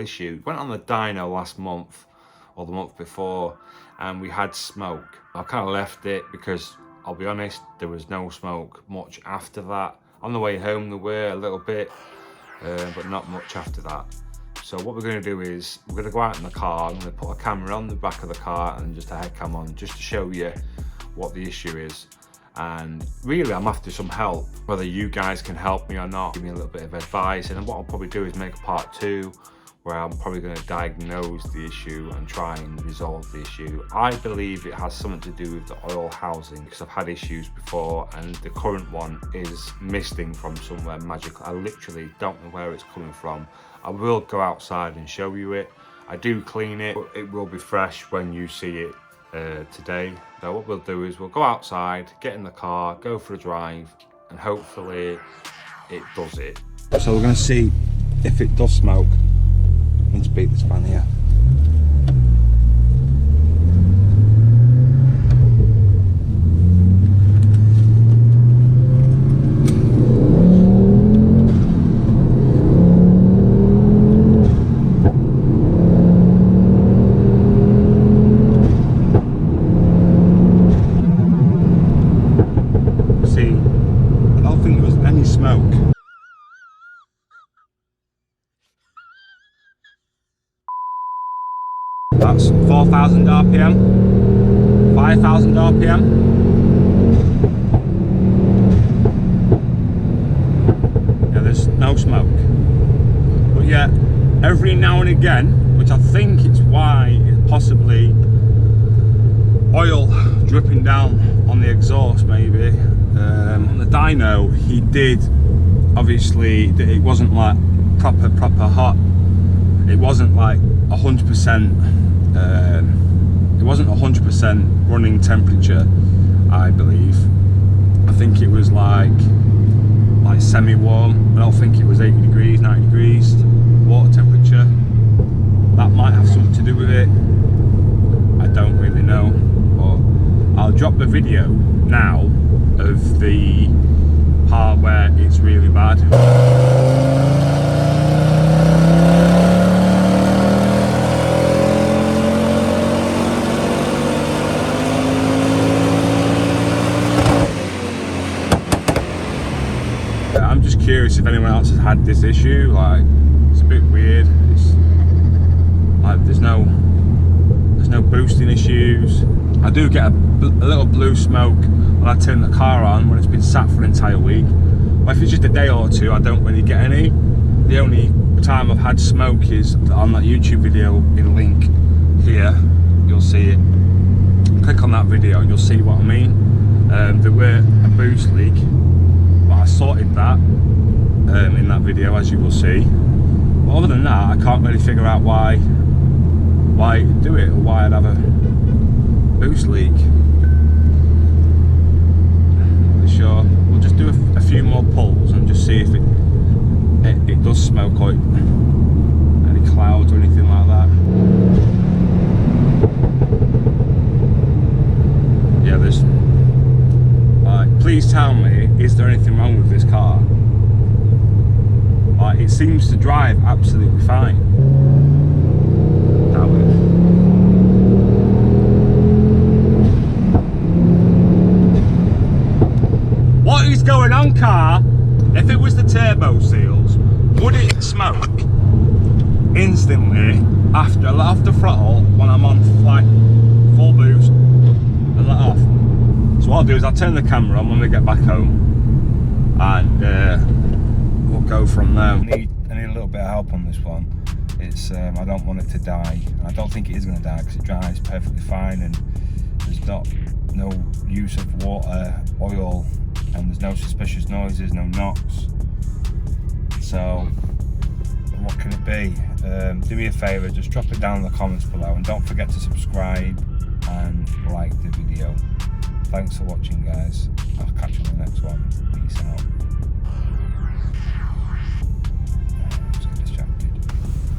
issue. Went on the dyno last month or the month before, and we had smoke. I kind of left it because I'll be honest, there was no smoke much after that. On the way home there were a little bit, but not much after that. So what we're going to do is we're going to go out in the car. I'm going to put a camera on the back of the car and just a head cam on, just to show you what the issue is. And really I'm after some help, whether you guys can help me or not. Give me a little bit of advice, and then what I'll probably do is make a part 2 where I'm probably going to diagnose the issue and try and resolve the issue. I believe it has something to do with the oil housing, because I've had issues before and the current one is misting from somewhere magical. I literally don't know where it's coming from. I will go outside and show you it. I do clean it, but it will be fresh when you see it today. So what we'll do is we'll go outside, get in the car, go for a drive, and hopefully it does it. So we're going to see if it does smoke. I need to beat this fan here. See, I don't think there was any smoke. That's 4,000 RPM, 5,000 RPM. Yeah, there's no smoke. But yeah, every now and again, which I think it's why it's possibly oil dripping down on the exhaust maybe. On the dyno, he did, obviously, it wasn't like proper hot. It wasn't like 100%. It wasn't 100% running temperature, I believe. I think it was like semi-warm. I don't think it was 80 degrees, 90 degrees water temperature. That might have something to do with it. I don't really know. But I'll drop the video now of the part where it's really bad. I'm just curious if anyone else has had this issue. Like, it's a bit weird. It's like there's no boosting issues. I do get a little blue smoke when I turn the car on when it's been sat for an entire week. But if it's just a day or two, I don't really get any. The only time I've had smoke is on that YouTube video in link here. You'll see it. Click on that video and you'll see what I mean. There were a boost leak. I sorted that in that video, as you will see. But other than that, I can't really figure out why it'd do it, or why I'd have a boost leak. Not really sure. We'll just do a few more pulls and just see if it does smoke, or any clouds or anything like that. Yeah, there's. Please tell me, is there anything wrong with this car? Like, it seems to drive absolutely fine. Doubt it. What is going on, car? If it was the turbo seals, would it smoke instantly after I let off the throttle when I'm on like full boost and let off? So what I'll do is I'll turn the camera on when we get back home, and we'll go from there. I need a little bit of help on this one. It's I don't want it to die, and I don't think it is going to die because it drives perfectly fine, and there's no use of water, oil, and there's no suspicious noises, no knocks. So what can it be? Do me a favour, just drop it down in the comments below, and don't forget to subscribe and like the video. Thanks for watching, guys. I'll catch you in the next one. Peace out.